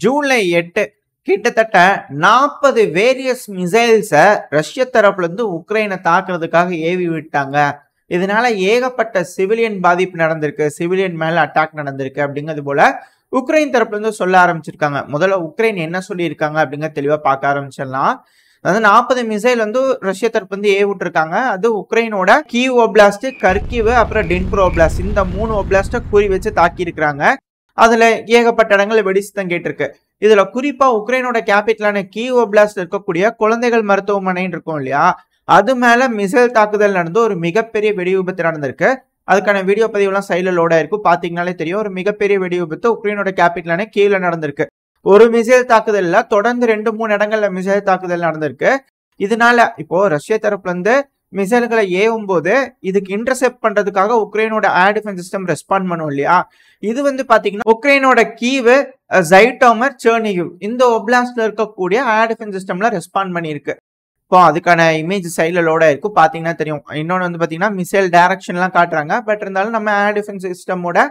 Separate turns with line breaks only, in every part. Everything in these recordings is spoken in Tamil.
ஜூலை 8 கிட்டத்தட்ட 40 வேரியஸ் மிசைல்ஸை ரஷ்ய தரப்புல இருந்து உக்ரைனை தாக்குறதுக்காக ஏவி விட்டாங்க. இதனால ஏகப்பட்ட சிவிலியன் பாதிப்பு நடந்திருக்கு, சிவிலியன் மேல அட்டாக் நடந்திருக்கு அப்படிங்கிறது போல உக்ரைன் தரப்புல இருந்து சொல்ல ஆரம்பிச்சிருக்காங்க. முதல்ல உக்ரைன் என்ன சொல்லியிருக்காங்க அப்படிங்கிற தெளிவா பார்க்க ஆரம்பிச்சிடலாம். அதாவது 40 மிசைல் வந்து ரஷ்ய தரப்பு வந்து விட்டுருக்காங்க. அது உக்ரைனோட கீவ் ஓப்லாஸ்ட், கர்கிவ், அப்புறம் டென்ப்ரோ ஓப்லாஸ்ட், இந்த 3 ஓப்லாஸ்ட்டை குறி வச்சு தாக்கி இருக்கிறாங்க. அதுல ஏகப்பட்ட இடங்கள் வெடிச்சுதான் கேட்டிருக்கு. இதுல குறிப்பா உக்ரைனோட கேபிட்டலான கீவ் ஓப்லாஸ்ட் இருக்கக்கூடிய குழந்தைகள் மருத்துவமனைன்னு இருக்கும் இல்லையா, அது மேல மிசைல் தாக்குதல் நடந்து ஒரு மிகப்பெரிய வெடி விபத்து நடந்திருக்கு. அதுக்கான வீடியோ பதிவுலாம் சைடில் லோட் ஆயிருக்கும், பாத்தீங்கன்னாலே தெரியும். ஒரு மிகப்பெரிய வெடி விபத்து உக்ரைனோட கேபிட்டலான கீவ்ல நடந்திருக்கு. ஒரு மிசைல் தாக்குதல்ல தொடர்ந்து 2-3 இடங்கள்ல மிசைல் தாக்குதல் நடந்திருக்கு. இதனால இப்போ ரஷ்ய தரப்புல இருந்து மிசைல்களை ஏவும் போது இதுக்கு இன்டர்செப்ட் பண்றதுக்காக உக்ரைனோட ஏர் டிஃபென்ஸ் சிஸ்டம் ரெஸ்பாண்ட் பண்ணும் இல்லையா. இது வந்து பாத்தீங்கன்னா உக்ரைனோட கீவ், ஜைட்டோமர், செர்னிகிவ் இந்த ஒப்லாஸ்ட்ல இருக்கக்கூடிய ஏர் டிஃபென்ஸ் சிஸ்டம்ல ரெஸ்பாண்ட் பண்ணிருக்கு. இப்போ அதுக்கான இமேஜ் சைட்ல லோட் ஆயிருக்கும், பாத்தீங்கன்னா தெரியும். இன்னொன்று வந்து பாத்தீங்கன்னா மிசைல் டைரக்ஷன்லாம் காட்டுறாங்க. பட் இருந்தாலும் நம்ம ஏர் டிஃபென்ஸ் சிஸ்டமோட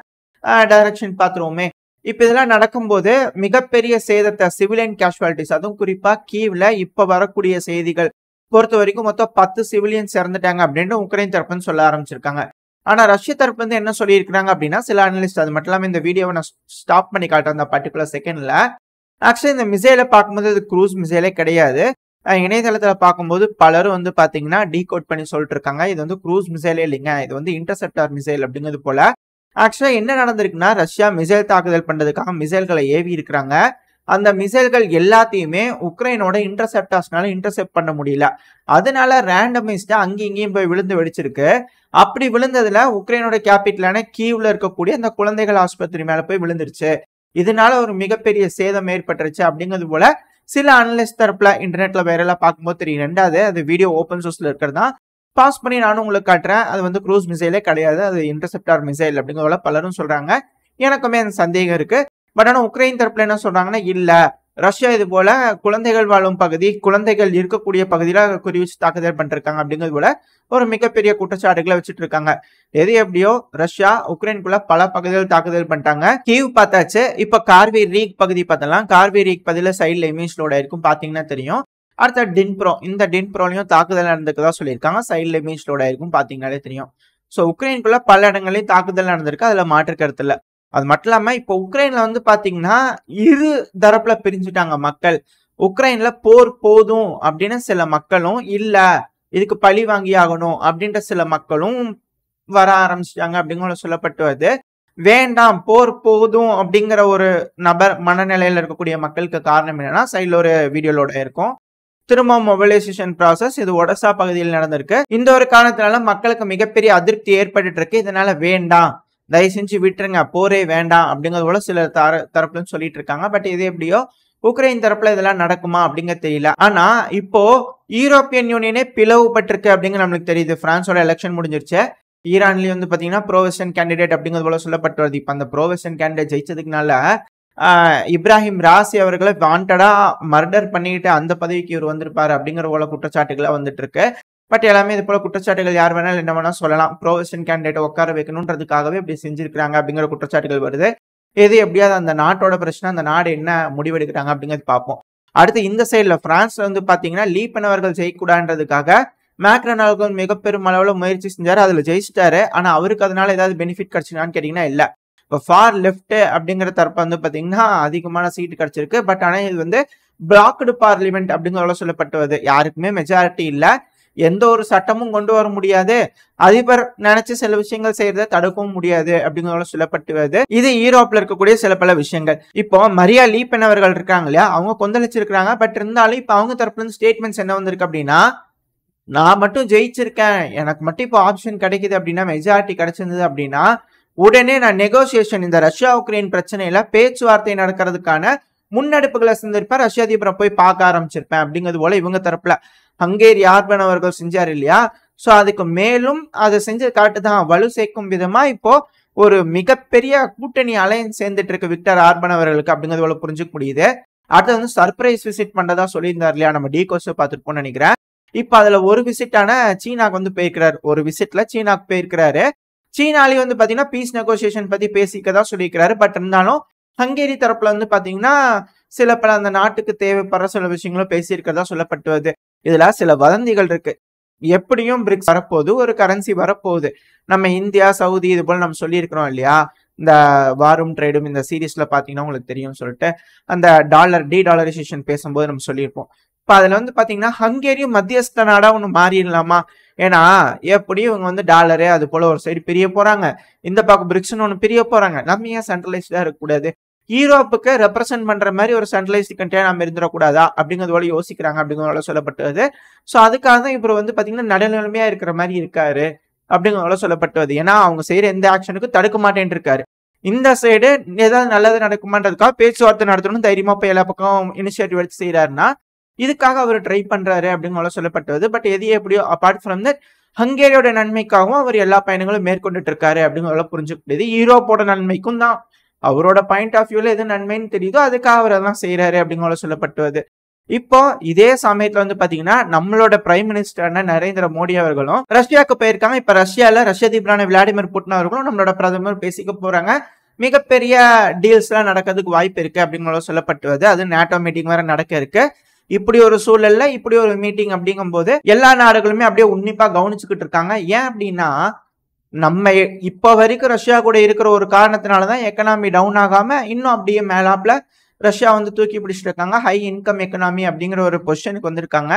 டைரக்ஷன் பாத்துருவோமே. இப்ப இதெல்லாம் நடக்கும்போது மிகப்பெரிய சேதத்தை, சிவிலியன் கேஷுவாலிட்டிஸ், அதுவும் குறிப்பா கீவ்ல இப்ப வரக்கூடிய செய்திகள் பொறுத்த வரைக்கும் மொத்தம் 10 சிவிலியன்ஸ் இறந்துட்டாங்க அப்படின்னு உக்ரைன் தரப்புன்னு சொல்ல ஆரம்பிச்சிருக்காங்க. ஆனா ரஷ்ய தரப்பு வந்து என்ன சொல்லியிருக்காங்க அப்படின்னா, சில அனலிஸ்ட், அது மட்டும் இல்லாம இந்த வீடியோவை நான் ஸ்டாப் பண்ணி காட்டுறேன் அந்த பர்டிகுலர் செகண்ட்ல. ஆக்சுவலி இந்த மிசைலை பார்க்கும்போது இது க்ரூஸ் மிசைலே கிடையாது. இணையதளத்துல பார்க்கும்போது பலரும் வந்து பாத்தீங்கன்னா டீகோட் பண்ணி சொல்லிட்டு இருக்காங்க, இது வந்து க்ரூஸ் மிசைலே இல்லைங்க, இது வந்து இன்டர்செப்டார் மிசைல் அப்படிங்கிறது போல. ஆக்சுவலா என்ன நடந்திருக்குன்னா, ரஷ்யா மிசைல் தாக்குதல் பண்றதுக்காக மிசைல்களை ஏவி இருக்கிறாங்க. அந்த மிசைல்கள் எல்லாத்தையுமே உக்ரைனோட இன்டர்செப்டார்ஸ்னால இன்டர்செப்ட் பண்ண முடியல. அதனால ரேண்டமைஸ்டா அங்கேயும் இங்கேயும் போய் விழுந்து வெடிச்சிருக்கு. அப்படி விழுந்ததுல உக்ரைனோட கேபிட்டலான கீவ்ல இருக்கக்கூடிய அந்த குழந்தைகள் ஆஸ்பத்திரி மேல போய் விழுந்துருச்சு. இதனால ஒரு மிகப்பெரிய சேதம் ஏற்பட்டுருச்சு அப்படிங்கிறது போல சில அனலிஸ்ட் தரப்புல இன்டர்நெட்ல வைரலா பார்க்கும்போது தெரியும். ரெண்டாவது, அது வீடியோ ஓப்பன் சோர்ஸ்ல இருக்கிறதா பாஸ் பண்ணி நானும் உங்களுக்கு காட்டுறேன். அது வந்து க்ரூஸ் மிசைலே கிடையாது, அது இன்டர்செப்டார் மிசைல் அப்படிங்கிறத பலரும் சொல்றாங்க. எனக்குமே அந்த சந்தேகம் இருக்கு. பட் ஆனா உக்ரைன் தரப்புல என்ன சொல்றாங்கன்னா, இல்ல ரஷ்யா இது போல குழந்தைகள் வாழும் பகுதி, குழந்தைகள் இருக்கக்கூடிய பகுதியில குறி வச்சு தாக்குதல் பண்ணிருக்காங்க அப்படிங்கிறது போல ஒரு மிகப்பெரிய குற்றச்சாட்டுகளை வச்சுட்டு இருக்காங்க. எது எப்படியோ ரஷ்யா உக்ரைனுக்குள்ள பல பகுதிகள் தாக்குதல் பண்ணிட்டாங்க. கீவ் பார்த்தாச்சு. இப்ப கார்வி ரீக் பகுதி பார்த்தலாம். கார்வி ரீக் பகுதியில சைட்ல இமேஜ் லோட் ஆயிருக்கும், பாத்தீங்கன்னா தெரியும். அடுத்த டின்ப்ரோ, இந்த டின்ப்ரோலையும் தாக்குதல் நடந்திருக்கதா சொல்லியிருக்காங்க. சைட்ல இமேஜ் லோட் ஆயிருக்கும், பாத்தீங்கன்னாலே தெரியும். ஸோ உக்ரைனுக்குள்ள பல இடங்களையும் தாக்குதல் நடந்திருக்கு, அதுல மாற்று கருத்து இல்ல. அது மட்டும் இல்லாம இப்போ உக்ரைன்ல வந்து பாத்தீங்கன்னா இரு தரப்புல பிரிஞ்சுட்டாங்க மக்கள். உக்ரைன்ல போர் போதும் அப்படின்னு சில மக்களும், இல்ல இதுக்கு பழி வாங்கி ஆகணும் அப்படின்ற சில மக்களும் வர ஆரம்பிச்சிட்டாங்க அப்படிங்கிற சொல்லப்பட்டு வருது. வேண்டாம் போர் போதும் அப்படிங்கிற ஒரு நபர் மனநிலையில இருக்கக்கூடிய மக்களுக்கு காரணம் என்னன்னா, சைட்ல ஒரு வீடியோலோட இருக்கும். திரும்ப மொபிலைசேஷன் ப்ராசஸ் இது ஒடசா பகுதியில் நடந்திருக்கு. இந்த ஒரு காரணத்தினால மக்களுக்கு மிகப்பெரிய அதிருப்தி ஏற்பட்டு இருக்கு. இதனால வேண்டாம், தயவு செஞ்சு விட்டுருங்க, போரே வேண்டாம் அப்படிங்கிறது போல சில தரப்புல சொல்லிட்டு இருக்காங்க. பட் இது எப்படியோ உக்ரைன் தரப்புல இதெல்லாம் நடக்குமா அப்படிங்கிறது தெரியல. ஆனா இப்போ யூரோப்பியன் யூனியனே பிளவுபட்டிருக்கு அப்படிங்கிற நம்மளுக்கு தெரியுது. பிரான்ஸோட எலெக்ஷன் முடிஞ்சிருச்சு. ஈரான்லயும் வந்து பாத்தீங்கன்னா ப்ரோ வெஸ்டர்ன் கேண்டிடேட் அப்படிங்கிறது போல சொல்லப்பட்டு வருது. இப்ப அந்த ப்ரோ வெஸ்டர்ன் கேண்டிடேட் ஜெயிச்சதுக்குனால இப்ராஹிம் ராசி அவர்களை வாண்டடா மர்டர் பண்ணிட்டு அந்த பதவிக்கு இவர் வந்திருப்பாரு அப்படிங்கிற போல குற்றச்சாட்டுகளா வந்துட்டு இருக்கு. பட் எல்லாமே இது போல குற்றச்சாட்டுகள் யார் வேணாலும் என்ன வேணா சொல்லலாம். ப்ரோ வெஸ்டர்ன் கேண்டிடேட் உட்கார வைக்கணும்ன்றதுக்காகவே இப்படி செஞ்சிருக்காங்க அப்படிங்கிற குற்றச்சாட்டுகள் வருது. எது எப்படியாவது அந்த நாட்டோட பிரச்சனை, அந்த நாடு என்ன முடிவெடுக்கிறாங்க அப்படிங்கிறது பார்ப்போம். அடுத்து இந்த சைட்ல பிரான்ஸ்ல வந்து பாத்தீங்கன்னா லீபன் அவர்கள் ஜெயிக்கூடாதுன்றதுக்காக மேக்ரன் அவர்கள் மிக பெரும் அளவுல முயற்சி செஞ்சாரு, அதுல ஜெயிச்சிட்டாரு. ஆனா அவருக்கு அதனால ஏதாவது பெனிஃபிட் கிடைச்சுனான்னு கேட்டீங்கன்னா இல்ல. இப்போ ஃபார் லெஃப்ட் அப்படிங்கிற தரப்பு வந்து பாத்தீங்கன்னா அதிகமான சீட்டு கிடைச்சிருக்கு. பட் ஆனா இது வந்து பிளாக்டு பார்லிமெண்ட் அப்படிங்கிற சொல்லப்பட்டு வருது. யாருக்குமே மெஜாரிட்டி இல்ல, எந்த ஒரு சட்டமும் கொண்டு வர முடியாது, அதிபர் நினைச்சு சில விஷயங்கள் செய்யறதை தடுக்கவும் முடியாது அப்படிங்கிற சொல்லப்பட்டு வருது. இது யூரோப்ல இருக்கக்கூடிய சில பல விஷயங்கள். இப்போ மரியா லீபன் அவர்கள் இருக்காங்க இல்லையா, அவங்க கொந்தளிச்சிருக்காங்க. பட் இருந்தாலும் இப்ப அவங்க தரப்புல இருந்து ஸ்டேட்மெண்ட்ஸ் என்ன வந்திருக்கு அப்படின்னா, நான் மட்டும் ஜெயிச்சிருக்கேன், எனக்கு மட்டும் இப்போ ஆப்ஷன் கிடைக்குது அப்படின்னா, மெஜாரிட்டி கிடைச்சிருந்தது அப்படின்னா உடனே நான் நெகோசியேஷன், இந்த ரஷ்யா உக்ரைன் பிரச்சனையில பேச்சுவார்த்தை நடக்கிறதுக்கான முன்னெடுப்புகளை செஞ்சிருப்பேன், ரஷ்ய அதிபரை போய் பார்க்க ஆரம்பிச்சிருப்பேன் அப்படிங்கிறது போல இவங்க தரப்புல ஹங்கேரி ஆர்பன் அவர்கள் செஞ்சார் இல்லையா. சோ அதுக்கு மேலும் அதை செஞ்சு காட்டுதான் வலு சேர்க்கும் விதமா இப்போ ஒரு மிகப்பெரிய கூட்டணி அலையன்ஸ் சேர்ந்துட்டு இருக்கு விக்டர் ஆர்பன் அவர்களுக்கு அப்படிங்கிறது போல புரிஞ்சுக்க முடியுது. அடுத்து வந்து சர்ப்ரைஸ் விசிட் பண்றதா சொல்லியிருந்தார் இல்லையா, நம்ம டிகோஸ் பார்த்துருப்போம்னு நினைக்கிறேன். இப்ப அதுல ஒரு விசிட்டான சீனாக்கு வந்து போயிருக்கிறாரு. ஒரு விசிட்ல சீனாக்கு போயிருக்கிறாரு. சீனாலேயும் வந்து பாத்தீங்கன்னா பீஸ் நெகோசியேஷன் பத்தி பேசிக்கதான் சொல்லியிருக்கிறாரு. பட் இருந்தாலும் ஹங்கேரி தரப்புல வந்து பாத்தீங்கன்னா சில பல அந்த நாட்டுக்கு தேவைப்படுற சில விஷயங்களும் பேசியிருக்கிறதா சொல்லப்பட்டு வருது. இதுல சில வதந்திகள் இருக்கு. எப்படியும் பிரிக்ஸ் வரப்போகுது, ஒரு கரன்சி வரப்போகுது. நம்ம இந்தியா, சவுதி இது போல நம்ம சொல்லியிருக்கிறோம் இல்லையா? இந்த வாரும் ட்ரேடும் இந்த சீரீஸ்ல பாத்தீங்கன்னா உங்களுக்கு தெரியும் சொல்லிட்டு அந்த டாலரைசேஷன் பேசும்போது நம்ம சொல்லியிருப்போம். இப்ப அதுல வந்து பாத்தீங்கன்னா ஹங்கேரியும் மத்தியஸ்த நாடா ஒண்ணு மாறிடலாமா? ஏன்னா எப்படியும் இவங்க வந்து டாலரு அது போல ஒரு சைடு பிரிய போறாங்க, இந்த பக்கம் பிரிக்ஸ்னு ஒண்ணு பிரிய போறாங்க. நம்ம ஏன் சென்ட்ரலைஸ்டா இருக்கக்கூடாது? யூரோப்புக்கு ரெப்ரசென்ட் பண்ற மாதிரி ஒரு சென்ட்ரலைஸ்டு கண்ட்ரியா நம்ம இருந்துடக்கூடாதா அப்படிங்கிறது போல யோசிக்கிறாங்க அப்படிங்கிறத சொல்லப்பட்டது. ஸோ அதுக்காக தான் இவர் வந்து பாத்தீங்கன்னா நடுநிலைமையா இருக்கிற மாதிரி இருக்காரு அப்படிங்கிறத சொல்லப்பட்டது. ஏன்னா அவங்க செய்யற எந்த ஆக்ஷனுக்கும் தடுக்க மாட்டேன்னு இருக்காரு. இந்த சைடு ஏதாவது நல்லது நடக்குமான்றதுக்காக பேச்சுவார்த்தை நடத்தணும் தைரியமா போய் எல்லா பக்கம் இனிஷியேட்டிவ் எடுத்து செய்யறாருன்னா இதுக்காக அவர் ட்ரை பண்றாரு அப்படிங்கிற சொல்லப்பட்டது. பட் எது எப்படியோ அபார்ட் ஃப்ரம் தட் ஹங்கேரியோட நன்மைக்காகவும் அவர் எல்லா பயணங்களும் மேற்கொண்டுட்டு இருக்காரு அப்படிங்கிறத புரிஞ்சுக்க முடியுது. யூரோப்போட நன்மைக்கும் தான் அவரோட பாயிண்ட் ஆஃப் வியூல எது நன்மைன்னு தெரியுதோ அதுக்காக அவர் அதெல்லாம் செய்யறாரு அப்படிங்கிற சொல்லப்பட்டுவது. இப்போ இதே சமயத்துல வந்து பாத்தீங்கன்னா நம்மளோட பிரைம் மினிஸ்டர்னா நரேந்திர மோடி அவர்களும் ரஷ்யாவுக்கு போயிருக்காங்க. இப்ப ரஷ்ய அதிபரான விளாடிமிர் புட்டின் அவர்களும் நம்மளோட பிரதமர் பேசிக்க போறாங்க. மிகப்பெரிய டீல்ஸ் எல்லாம் நடக்கிறதுக்கு வாய்ப்பு இருக்கு அப்படிங்கிற சொல்லப்பட்டுவது. அது நேட்டோ மீட்டிங் வேற நடக்க இருக்கு. இப்படி ஒரு சூழல்ல இப்படி ஒரு மீட்டிங் அப்படிங்கும் போது எல்லா நாடுகளுமே அப்படியே உன்னிப்பா கவனிச்சுக்கிட்டு இருக்காங்க. ஏன் அப்படின்னா நம்ம இப்ப வரைக்கும் ரஷ்யா கூட இருக்கிற ஒரு காரணத்தினாலதான் எக்கனாமி டவுன் ஆகாம இன்னும் அப்படியே மேலாப்ல ரஷ்யா வந்து தூக்கி பிடிச்சிட்டு இருக்காங்க. ஹை இன்கம் எக்கனாமி அப்படிங்கிற ஒரு பொசிஷனுக்கு வந்திருக்காங்க.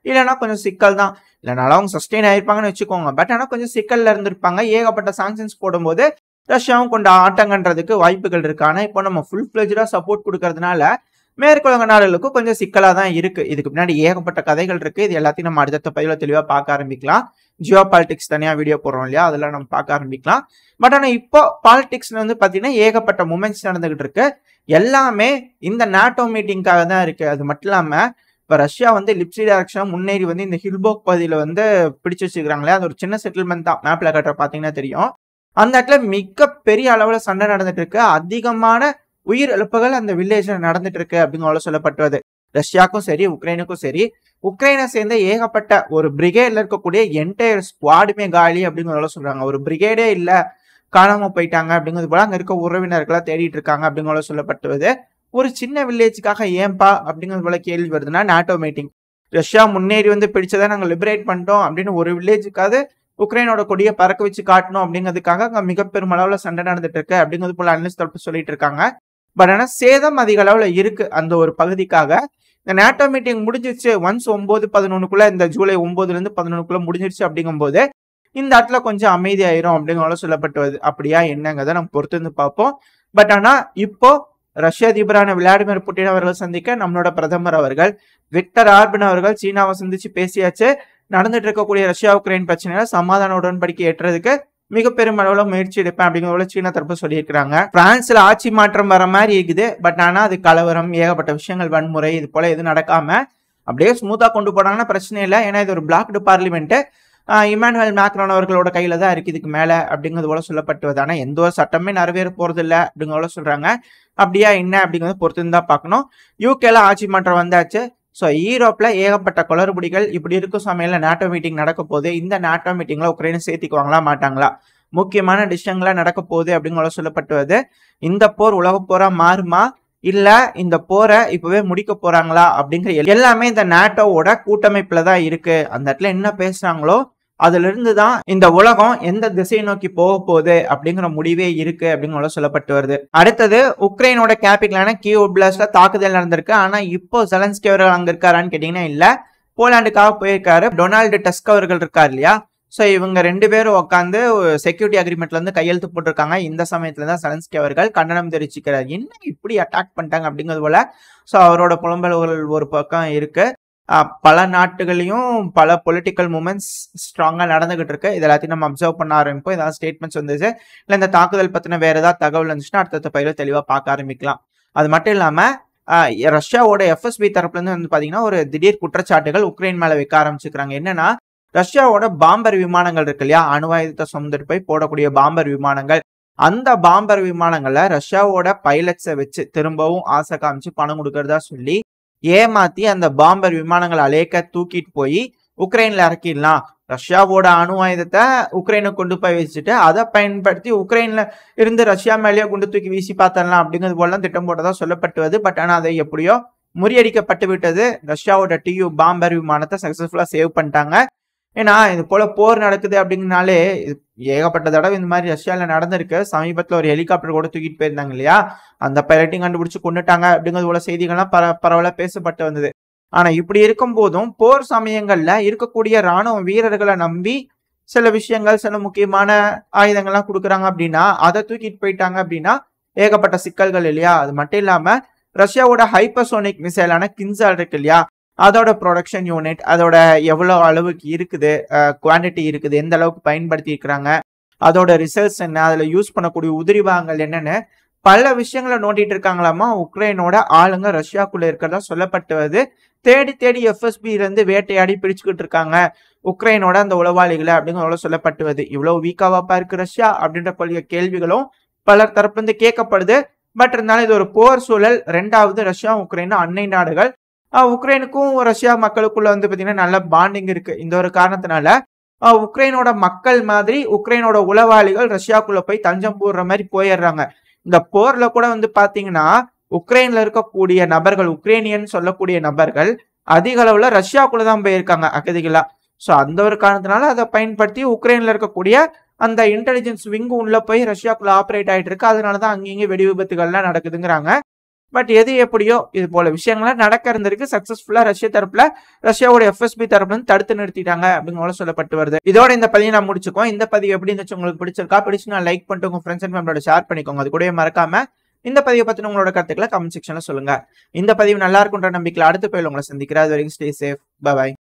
இல்லைன்னா கொஞ்சம் சிக்கல் தான். இல்லைனாலும் அவங்க சஸ்டெயின் ஆயிருப்பாங்கன்னு வச்சுக்கோங்க. பட் ஆனா கொஞ்சம் சிக்கல்ல இருந்திருப்பாங்க. ஏகப்பட்ட சாங்ஷன்ஸ் போடும்போது ரஷ்யாவும் கொண்டு ஆட்டங்கன்றதுக்கு வாய்ப்புகள் இருக்கு. ஆனா இப்போ நம்ம ஃபுல் ஃபிளெஜ்டா சப்போர்ட் கொடுக்கறதுனால மேற்குலக நாடுகளுக்கும் கொஞ்சம் சிக்கலா தான் இருக்கு. இதுக்கு பின்னாடி ஏகப்பட்ட கதைகள் இருக்கு. இது எல்லாத்தையும் நம்ம அடுத்த பதிவுல தெளிவா பார்க்க ஆரம்பிக்கலாம். ஜியோ பாலிடிக்ஸ் தனியா வீடியோ போடுறோம் இல்லையா, அதெல்லாம் நம்ம பார்க்க ஆரம்பிக்கலாம். பட் ஆனா இப்போ பாலிடிக்ஸ்ல வந்து பாத்தீங்கன்னா ஏகப்பட்ட மூமெண்ட்ஸ் நடந்துகிட்டு இருக்கு. எல்லாமே இந்த நாட்டோ மீட்டிங்காக தான் இருக்கு. அது மட்டும் இல்லாம இப்ப ரஷ்யா வந்து லிப்சி டைரக்ஷனா முன்னேறி வந்து இந்த ஹில்போக் பகுதியில வந்து பிடிச்சு வச்சுக்கிறாங்களே, அது ஒரு சின்ன செட்டில்மெண்ட் தான். மேப்ல கட்டுற பாத்தீங்கன்னா தெரியும். அந்த இடத்துல மிக பெரிய அளவுல சண்டை நடந்துட்டு இருக்கு. அதிகமான உயிர் இழப்புகள் அந்த வில்லேஜ்ல நடந்துட்டு இருக்கு அப்படிங்கிற சொல்லப்பட்டுவது. ரஷ்யாவுக்கும் சரி உக்ரைனுக்கும் சரி, உக்ரைனை சேர்ந்த ஏகப்பட்ட ஒரு பிரிகேட்ல இருக்கக்கூடிய என்டையர் ஸ்குவாடுமே காலி அப்படிங்கிற சொல்றாங்க. ஒரு பிரிகேடே இல்ல, காணாம போயிட்டாங்க அப்படிங்கிறது போல அங்க இருக்க உறவினர்களா தேடிட்டு இருக்காங்க அப்படிங்கிற சொல்லப்பட்டுவது. ஒரு சின்ன வில்லேஜுக்காக ஏன்பா அப்படிங்கிறது போல கேள்வி வருதுன்னா நாட்டோ மீட்டிங். ரஷ்யா முன்னேறி வந்து பிடிச்சதை நாங்க லிபரேட் பண்ணிட்டோம் அப்படின்னு ஒரு வில்லேஜுக்காவது உக்ரைனோட கொடியை பறக்க வச்சு காட்டணும் அப்படிங்கிறதுக்காக அங்க மிக பெரும் அளவுல சண்டை நடந்துட்டு இருக்கு அப்படிங்கிறது போல அனலிஸ்ட் தரப்பு சொல்லிட்டு இருக்காங்க. பட் ஆனா சேதம் அதிக அளவுல இருக்கு அந்த ஒரு பகுதிக்காக. இந்த நேட்டோ மீட்டிங் முடிஞ்சிருச்சு ஒன்ஸ் 9-11 இந்த ஜூலை 9-11 முடிஞ்சிருச்சு அப்படிங்கும் போது இந்த இடத்துல கொஞ்சம் அமைதி ஆயிரும் அப்படிங்கிற சொல்லப்பட்டு அப்படியா என்னங்கிறத நம்ம பொறுத்து இருந்து பார்ப்போம். பட் ஆனா இப்போ ரஷ்ய அதிபரான விளாடிமிர் புட்டின் அவர்கள் சந்திக்க நம்மளோட பிரதமர் அவர்கள் விக்டர் ஆர்பன் அவர்கள் சீனாவை சந்திச்சு பேசியாச்சு. நடந்துட்டு இருக்கக்கூடிய ரஷ்யா உக்ரைன் பிரச்சனையில சமாதான உடன்படிக்கை ஏற்றுறதுக்கு மிக பெரும் அளவுல முயற்சி எடுப்பேன் அப்படிங்கிற சீனா தரப்பு சொல்லியிருக்கிறாங்க. பிரான்ஸ்ல ஆட்சி மாற்றம் வர மாதிரி இருக்குது. பட் ஆனா அது கலவரம், ஏகப்பட்ட விஷயங்கள், வன்முறை இது போல எதுவும் நடக்காம அப்படியே ஸ்மூத்தா கொண்டு போனாங்கன்னா பிரச்சனை இல்லை. ஏன்னா இது ஒரு பிளாக்டு பார்லிமெண்ட். இமானுவேல் மேக்ரான் அவர்களோட கையில தான் இருக்கு இதுக்கு மேல அப்படிங்கிறது போல சொல்லப்பட்டுவது. ஆனா எந்த ஒரு சட்டமே நிறைவேற போறது இல்லை அப்படிங்கிற சொல்றாங்க. அப்படியா என்ன அப்படிங்கறத பொறுத்து தான் பார்க்கணும். யூகேல ஆட்சி மாற்றம் வந்தாச்சு. ஸோ யூரோப்ல ஏகப்பட்ட குளறுபடிகள் இப்படி இருக்கும் சமையல நாட்டோ மீட்டிங் நடக்க போகுது. இந்த நாட்டோ மீட்டிங்ல உக்ரைனை சேர்த்திக்குவாங்களா மாட்டாங்களா, முக்கியமான டிசிஷன்களா நடக்க போகுது அப்படிங்கிற சொல்லப்பட்டுவது. இந்த போர் உலக போரா மாறுமா இல்ல இந்த போரை இப்பவே முடிக்க போறாங்களா அப்படிங்கிற எல்லாமே இந்த நாட்டோவோட கூட்டமைப்புல தான் இருக்கு. அந்த இடத்துல என்ன பேசுறாங்களோ அதுல இருந்து தான் இந்த உலகம் எந்த திசையை நோக்கி போக போகுது அப்படிங்கிற முடிவே இருக்கு அப்படிங்கிற சொல்லப்பட்டு வருது. அடுத்தது உக்ரைனோட கேபிட்டலான கீவ் ஓப்லாஸ்ட்ல தாக்குதல் நடந்திருக்கு. ஆனா இப்போ ஜெலன்ஸ்கி அவர்கள் அங்க இருக்காரான்னு கேட்டீங்கன்னா இல்ல, போலாண்டுக்காக போயிருக்காரு. டொனால்டு டஸ்க் அவர்கள் இருக்காரு இல்லையா, ஸோ இவங்க 2 பேரும் உட்காந்து செக்யூரிட்டி அக்ரிமெண்ட்ல இருந்து கையெழுத்து போட்டிருக்காங்க. இந்த சமயத்துல தான் ஜெலன்ஸ்கி அவர்கள் கண்டனம் தெரிவிச்சுக்கிறார். என்ன இப்படி அட்டாக் பண்ணிட்டாங்க அப்படிங்கிறது போல. ஸோ அவரோட புலம்பல்கள் ஒரு பக்கம் இருக்கு. பல நாட்டுகளையும் பல பொலிட்டிக்கல் மூமெண்ட்ஸ் ஸ்ட்ராங்கா நடந்துகிட்டு இருக்கு. இது எல்லாத்தையும் நம்ம அப்சர்வ் பண்ண ஆரம்பிப்போம். ஏதாவது ஸ்டேட்மெண்ட்ஸ் வந்துச்சு இல்ல இந்த தாக்குதல் பத்தின வேற ஏதாவது தகவல் இருந்துச்சுன்னா அடுத்த பயில தெளிவா பார்க்க ஆரம்பிக்கலாம். அது மட்டும் இல்லாம ரஷ்யாவோட எஃப்எஸ்பி தரப்புல இருந்து வந்து பாத்தீங்கன்னா ஒரு திடீர் குற்றச்சாட்டுகள் உக்ரைன் மேல வைக்க ஆரம்பிச்சுக்கிறாங்க. என்னன்னா ரஷ்யாவோட பாம்பர் விமானங்கள் இருக்கு இல்லையா, அணுவாயுதத்தை சுமந்துட்டு போய் போடக்கூடிய பாம்பர் விமானங்கள், அந்த பாம்பர் விமானங்கள்ல ரஷ்யாவோட பைலட்ஸை வச்சு திரும்பவும் ஆசை காமிச்சு பணம் கொடுக்கறதா சொல்லி ஏமாத்தி அந்த பாம்பர் விமானங்களை அலேக்க தூக்கிட்டு போய் உக்ரைன்ல இறக்கிடலாம், ரஷ்யாவோட அணு ஆயுதத்தை உக்ரைனுக்கு கொண்டு போய் வச்சுட்டு அதை பயன்படுத்தி உக்ரைன்ல இருந்து ரஷ்யா மேலேயே குண்டு தூக்கி வீசி பார்த்தரலாம் அப்படிங்கிறது போல திட்டம் போட்டதா சொல்லப்பட்டுவது. பட் ஆனால் அதை எப்படியோ முறியடிக்கப்பட்டு விட்டது. ரஷ்யாவோட டியூ பாம்பர் விமானத்தை சக்சஸ்ஃபுல்லா சேவ் பண்ணிட்டாங்க. ஏன்னா இது போல போர் நடக்குது அப்படிங்கனாலே ஏகப்பட்ட தடவை இந்த மாதிரி ரஷ்யால நடந்திருக்கு. சமீபத்துல ஒரு ஹெலிகாப்டர் கூட தூக்கிட்டு போயிருந்தாங்க இல்லையா, அந்த பைலட்டையும் கண்டுபிடிச்சு கொண்டுட்டாங்க அப்படிங்கிறது போல செய்திகள்லாம் பரவலா பேசப்பட்டு வந்தது. ஆனா இப்படி இருக்கும் போதும் போர் சமயங்கள்ல இருக்கக்கூடிய ராணுவ வீரர்களை நம்பி சில விஷயங்கள் சில முக்கியமான ஆயுதங்கள்லாம் கொடுக்குறாங்க அப்படின்னா அதை தூக்கிட்டு போயிட்டாங்க அப்படின்னா ஏகப்பட்ட சிக்கல்கள் இல்லையா. அது மட்டும் இல்லாம ரஷ்யாவோட ஹைப்பர்சோனிக் மிசைலான கின்சால் இருக்கு இல்லையா, அதோட ப்ரொடக்ஷன் யூனிட் அதோட எவ்வளவு அளவுக்கு இருக்குது, குவான்டிட்டி இருக்குது, எந்த அளவுக்கு பயன்படுத்தி இருக்கிறாங்க, அதோட ரிசர்ச் என்ன, அதுல யூஸ் பண்ணக்கூடிய உதிரி பாகங்கள் என்னன்னு பல விஷயங்களை நோண்டிட்டு இருக்காங்களாமா உக்ரைனோட ஆளுங்க ரஷ்யாக்குள்ள இருக்கிறதா சொல்லப்பட்டுவது. தேடி தேடி எஃப்எஸ்பி இருந்து வேட்டையாடி பிடிச்சுக்கிட்டு இருக்காங்க உக்ரைனோட அந்த உளவாளிகளை அப்படிங்கிற சொல்லப்பட்டுவது. இவ்வளவு வீக்காவாப்பா இருக்கு ரஷ்யா அப்படின்ற கொள்கை கேள்விகளும் பலர் தரப்புல இருந்து கேட்கப்படுது. பட் இருந்தாலும் இது ஒரு போர் சூழல். ரெண்டாவது ரஷ்யா உக்ரைனும் அண்டை நாடுகள். உக்ரைனுக்கும் ரஷ்யா மக்களுக்குள்ள பாத்தீங்கன்னா நல்ல பாண்டிங் இருக்கு. இந்த ஒரு காரணத்தினால உக்ரைனோட மக்கள் மாதிரி உக்ரைனோட உளவாளிகள் ரஷ்யாக்குள்ள போய் தஞ்சம் போடுற மாதிரி போயிடுறாங்க. இந்த போர்ல கூட பாத்தீங்கன்னா உக்ரைன்ல இருக்கக்கூடிய நபர்கள், உக்ரைனியன் சொல்லக்கூடிய நபர்கள் அதிக அளவுல ரஷ்யாக்குள்ளதான் போயிருக்காங்க அகதிகளா. சோ அந்த ஒரு காரணத்தினால அதை பயன்படுத்தி உக்ரைன்ல இருக்கக்கூடிய அந்த இன்டெலிஜென்ஸ் விங் உள்ள போய் ரஷ்யாக்குள்ள ஆப்ரேட் ஆயிட்டு இருக்கு. அதனாலதான் அங்கங்க வெடி விபத்துகள்லாம் நடக்குதுங்கிறாங்க. பட் எது எப்படியோ இது போல விஷயங்கள்லாம் நடக்க இருந்திருக்கு. சக்சஸ்ஃபுல்லா ரஷ்யா தரப்புல ரஷ்யாவோட எஃப்எஸ்பி தரப்புல தடுத்து நிறுத்திட்டாங்க அப்படிங்கிற சொல்லப்பட்டு வருது. இதோட இந்த பதிவை நான் முடிச்சுக்கோம். இந்த பதிவு எப்படி இருந்துச்சு, உங்களுக்கு பிடிச்சிருக்கா? பிடிச்சுன்னா லைக் பண்ணிட்டு உங்க ஃப்ரெண்ட்ஸ் அண்ட் ஃபேமிலியோட ஷேர் பண்ணிக்கோங்க. அது கூட மறக்காம இந்த பதிவை பத்தின உங்களோட கருத்துக்களை கமெண்ட் செக்ஷன்ல சொல்லுங்க. இந்த பதிவு நல்லா இருக்குன்ற நம்பிக்கையில அடுத்த பதிவில் உங்களை சந்திக்கிறேன். அது வரைக்கும் ஸ்டே சேஃப். பை.